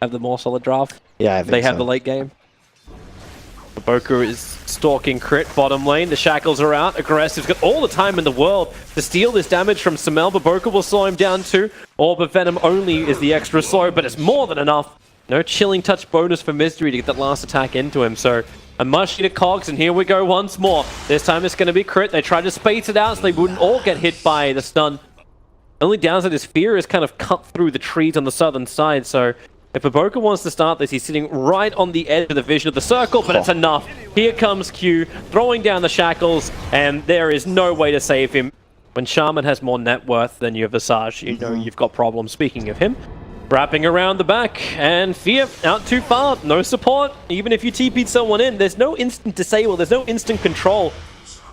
have the more solid draft. Yeah, I think they have so. the late game. Baboka is stalking crit bottom lane. The shackles are out. Aggressive's got all the time in the world to steal this damage from Samel. Baboka will slow him down too. Orb of Venom only is the extra slow, but it's more than enough. No chilling touch bonus for Misery to get that last attack into him. So a much needed cogs, and here we go once more. This time it's going to be crit. They tried to space it out so they wouldn't all get hit by the stun. Only downside is Fear is kind of cut through the trees on the southern side, so if Baboka wants to start this, he's sitting right on the edge of the vision of the circle, but it's enough. Here comes Q, throwing down the shackles, and there is no way to save him. When Shaman has more net worth than your Visage, you know you've got problems. Speaking of him, wrapping around the back, and Fear out too far, no support. Even if you TP'd someone in, there's no instant disable, there's no instant control.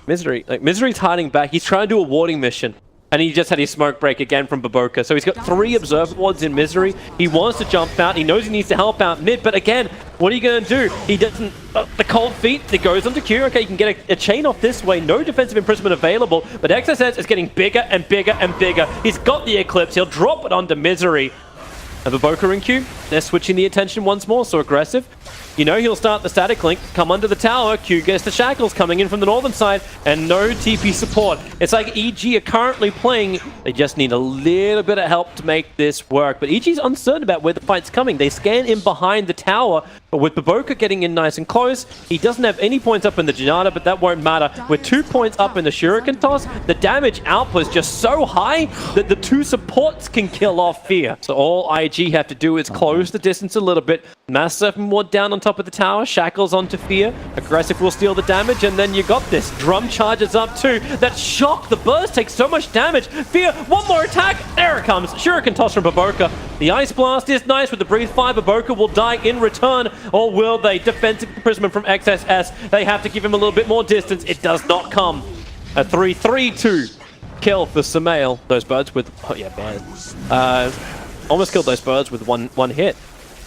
Misery's hiding back, he's trying to do a warding mission. And he just had his smoke break again from Baboka. So he's got 3 observer wards in Misery. He wants to jump out. He knows he needs to help out mid. But again, what are you going to do? He doesn't... the cold feet, it goes onto Q. Okay, you can get a chain off this way. No defensive imprisonment available. But XSS is getting bigger and bigger and bigger. He's got the Eclipse. He'll drop it onto Misery. And Baboka and Q, they're switching the attention once more. So aggressive. You know he'll start the static link, come under the tower, Q gets the shackles coming in from the northern side, and no TP support. It's like EG are currently playing, they just need a little bit of help to make this work. But EG's uncertain about where the fight's coming. They scan in behind the tower, but with Baboka getting in nice and close, he doesn't have any points up in the Janata, but that won't matter. With 2 points up in the Shuriken toss, the damage output is just so high that the 2 supports can kill off Fear. So all IG have to do is close the distance a little bit. Mass Serpent Ward down on top of the tower, shackles onto Fear. Aggressive will steal the damage, and then you got this. Drum charges up too. That shock, the burst takes so much damage. Fear, one more attack. There it comes. Shuriken toss from Baboka. The Ice Blast is nice with the Breathe Fire. Baboka will die in return, or will they? Defensive imprisonment from XSS. They have to give him a little bit more distance. It does not come. A 3-3-2 kill for Samael. Those birds with... oh yeah, birds. Almost killed those birds with one hit.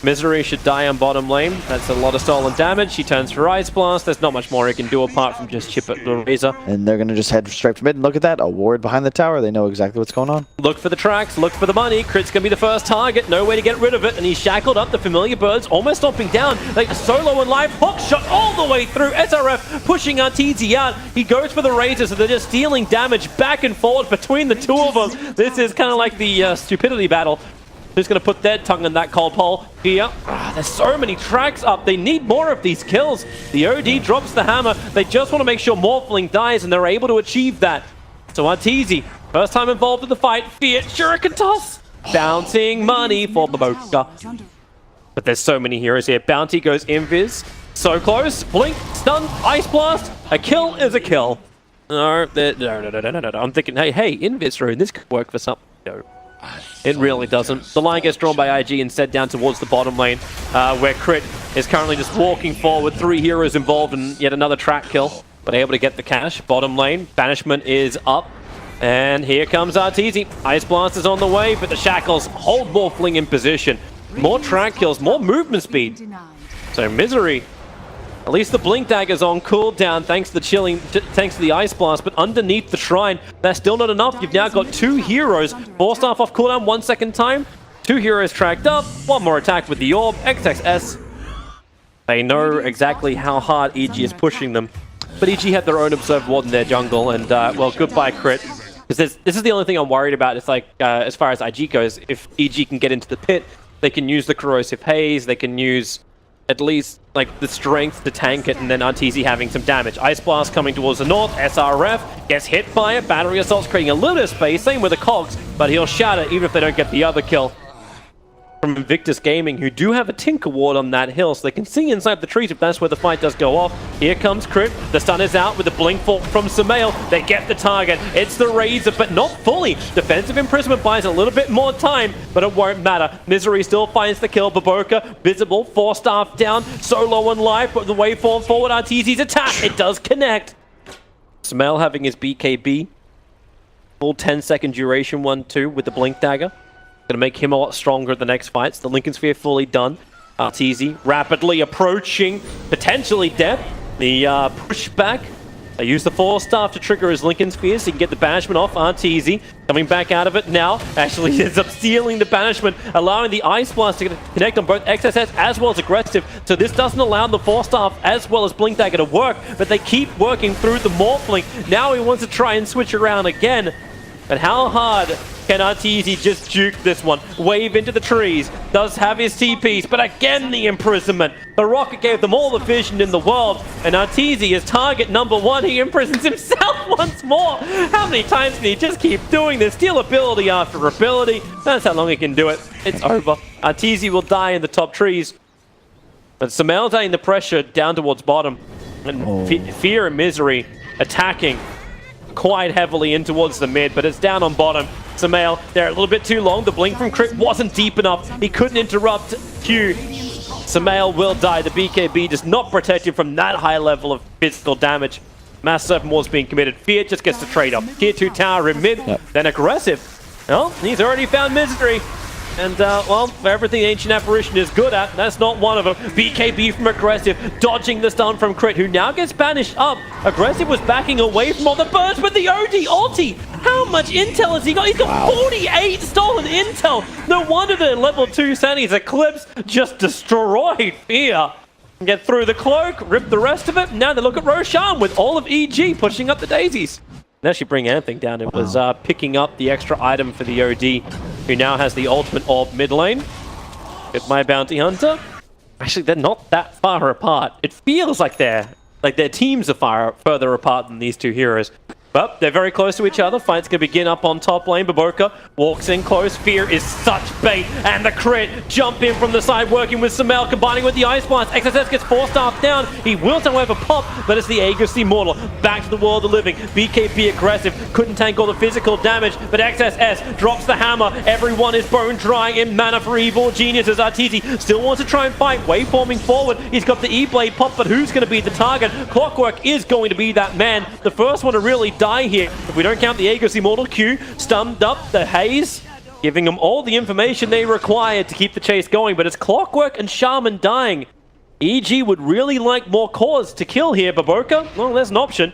Misery should die on bottom lane. That's a lot of stolen damage. He turns for Ice Blast. There's not much more he can do apart from just chip at the Razor. And they're going to just head straight for mid. And look at that. A ward behind the tower. They know exactly what's going on. Look for the tracks. Look for the money. Crit's going to be the first target. No way to get rid of it. And he's shackled up. The familiar birds almost stomping down. Like solo and live. Hook shot all the way through. SRF pushing Arteezy out. He goes for the Razor. So they're just stealing damage back and forth between the 2 of them. This is kind of like the stupidity battle. Who's going to put their tongue in that cold hole here? There's so many tracks up. They need more of these kills. The OD drops the hammer. They just want to make sure Morphling dies, and they're able to achieve that. So Arteezy, first time involved in the fight. Fiat Shuriken toss. Bouncing money for Baboka. But there's so many heroes here. Bounty goes Invis. So close. Blink, stun, Ice Blast. A kill is a kill. No. I'm thinking, hey, Invis rune. This could work for something. No. It really doesn't. The line gets drawn by IG instead down towards the bottom lane, where Crit is currently just walking forward. 3 heroes involved in yet another track kill, but able to get the cash. Bottom lane, Banishment is up, and here comes Arteezy. Ice Blast is on the way, but the shackles hold Morphling in position. More track kills, more movement speed. So Misery, at least the Blink Dagger's on cooldown thanks to the chilling, thanks to the Ice Blast, but underneath the shrine, that's still not enough. You've now got 2 heroes, 4 staff off cooldown 1 second time, 2 heroes tracked up, 1 more attack with the Orb, XXS. They know exactly how hard EG is pushing them, but EG have their own Observed Ward in their jungle, and well, goodbye Crit. Because this is the only thing I'm worried about. It's like, as far as IG goes, if EG can get into the pit, they can use the Corrosive Haze, they can use at least like the strength to tank it, and then Arteezy having some damage. Ice Blast coming towards the north. SRF gets hit by it. Battery Assault's creating a little bit of space. Same with the Cogs, but he'll shatter even if they don't get the other kill. From Invictus Gaming, who do have a Tinker Ward on that hill, so they can see inside the trees if that's where the fight does go off. Here comes Crit. The stun is out with the blink fall from Samael. They get the target. It's the Razor, but not fully. Defensive imprisonment buys a little bit more time, but it won't matter. Misery still finds the kill. Baboka, visible, 4 staff down, solo and life, but the waveform forward, Arteezy's attack. It does connect. Samael having his BKB. Full 10-second duration 1-2 with the Blink Dagger. Gonna make him a lot stronger at the next fights. The Lincoln Sphere fully done. Arteezy rapidly approaching, potentially death. The pushback They use the Force Staff to trigger his Lincoln Sphere so he can get the banishment off Arteezy. Coming back out of it now, actually he ends up stealing the banishment, allowing the Ice Blast to connect on both XSS as well as Aggressive. So this doesn't allow the Force Staff as well as Blink Dagger to work, but they keep working through the Morphling. Now he wants to try and switch around again. But how hard can Arteezy just juke this one? Wave into the trees, does have his TPs, but again the imprisonment. The rocket gave them all the vision in the world, and Arteezy is target number one. He imprisons himself once more. How many times can he just keep doing this? Steal ability after ability. That's how long he can do it. It's over. Arteezy will die in the top trees. But Samelda in the pressure down towards bottom. And Fear and Misery attacking quite heavily in towards the mid, but it's down on bottom. Samael, they're a little bit too long. The blink from Crit wasn't deep enough. He couldn't interrupt Q. Samael will die. The BKB does not protect him from that high level of physical damage. Mass Serpent Wars being committed. Fear just gets the trade off. Tier 2 tower in mid, then Aggressive. Well, he's already found Misery. And, well, for everything Ancient Apparition is good at, that's not one of them. BKB from Aggressive, dodging the stun from Crit, who now gets banished up. Aggressive was backing away from all the bursts, but the OD ulti! How much intel has he got? He's got 48 stolen intel! No wonder the level 2 Sandy's Eclipse just destroyed Fear. Get through the cloak, rip the rest of it, now they look at Roshan with all of EG pushing up the daisies. And actually bring anything down. It was picking up the extra item for the OD, who now has the ultimate orb mid lane. Get my Bounty Hunter. Actually, they're not that far apart. It feels like their teams are further apart than these two heroes. But they're very close to each other. Fight's going to begin up on top lane. Baboka walks in close. Fear is such bait. And the Crit jump in from the side, working with Samel, combining with the Ice Blast. XSS gets Force Staff down. He will, however, pop, but it's the Aegis Immortal. Back to the world of living. BKB Aggressive. Couldn't tank all the physical damage, but XSS drops the hammer. Everyone is bone drying in mana for Evil Geniuses. Arteezy still wants to try and fight. Waveforming forward. He's got the E-Blade pop, but who's going to be the target? Clockwork is going to be that man. The first one to really die here. If we don't count the Aegis Immortal, Q stunned up the Haze, giving them all the information they required to keep the chase going, but it's Clockwork and Shaman dying. EG would really like more cores to kill here. Baboka, well, there's an option,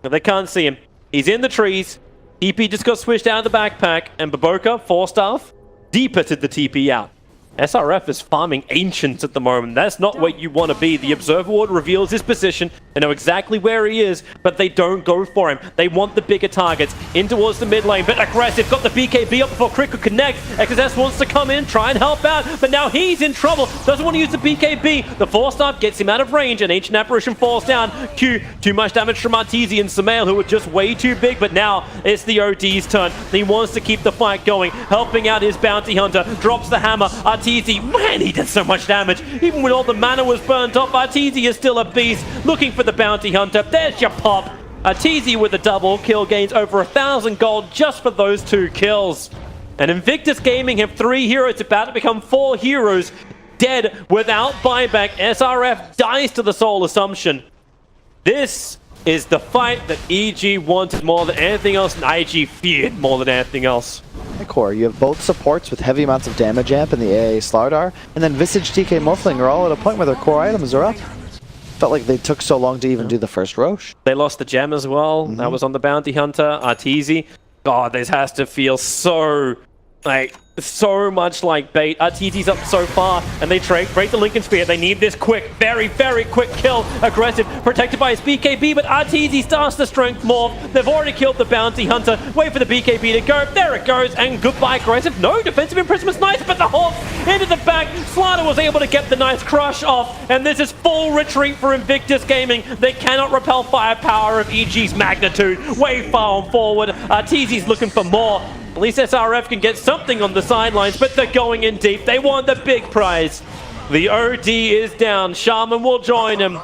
but they can't see him. He's in the trees. TP just got switched out of the backpack, and Baboka, Force Staff, deeper to the TP out. SRF is farming Ancients at the moment. That's not where you want to be. The Observer Ward reveals his position. They know exactly where he is, but they don't go for him. They want the bigger targets in towards the mid lane, but Aggressive got the BKB up before Crit could connect. XSS wants to come in, try and help out, but now he's in trouble. Doesn't want to use the BKB. The Force Staff gets him out of range, and Ancient Apparition falls down. Q, too much damage from Arteezy and Samael, who are just way too big, but now it's the OD's turn. He wants to keep the fight going, helping out his Bounty Hunter. Drops the hammer. Arteezy, man, he did so much damage. Even when all the mana was burnt off, Arteezy is still a beast. Looking for the Bounty Hunter. There's your pop. Arteezy with a double kill, gains over 1,000 gold just for those 2 kills. And Invictus Gaming have 3 heroes, about to become 4 heroes. Dead without buyback. SRF dies to the Soul Assumption. This is the fight that EG wanted more than anything else, and IG feared more than anything else. Core, you have both supports with heavy amounts of damage amp in the AA Slardar, and then Visage, TK, Morphling are all at a point where their core items are up. Felt like they took so long to even do the first Roche. They lost the gem as well. That was on the Bounty Hunter. Arteezy. God, this has to feel so much like bait. Arteezy's up so far, and they break the Lincoln Spear. They need this quick, very, very quick kill. Aggressive, protected by his BKB, but Arteezy starts the strength morph. They've already killed the Bounty Hunter. Wait for the BKB to go. There it goes, and goodbye, Aggressive. No, defensive imprisoment's nice, but the Hawk into the back. Slaughter was able to get the nice crush off, and this is full retreat for Invictus Gaming. They cannot repel firepower of EG's magnitude. Way far on forward. Arteezy's looking for more. At least SRF can get something on the sidelines, but they're going in deep. They want the big prize. The OD is down. Shaman will join him.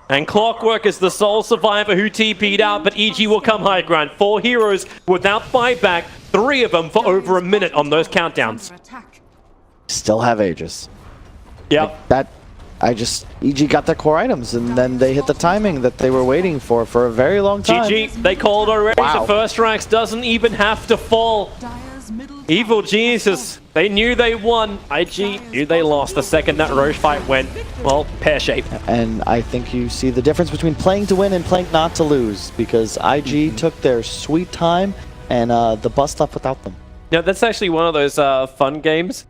And Clockwork is the sole survivor who TP'd out, but EG will come high ground. 4 heroes without buyback. 3 of them for over a minute on those countdowns. Still have Aegis. Yep. EG got their core items, and then they hit the timing that they were waiting for a very long time. GG, they called already. Wow. The first ranks doesn't even have to fall. Evil geniuses, they knew they won. IG knew they lost the second that Roche fight went, well, pear-shaped. And I think you see the difference between playing to win and playing not to lose, because IG took their sweet time and the bus left without them. Now, that's actually one of those fun games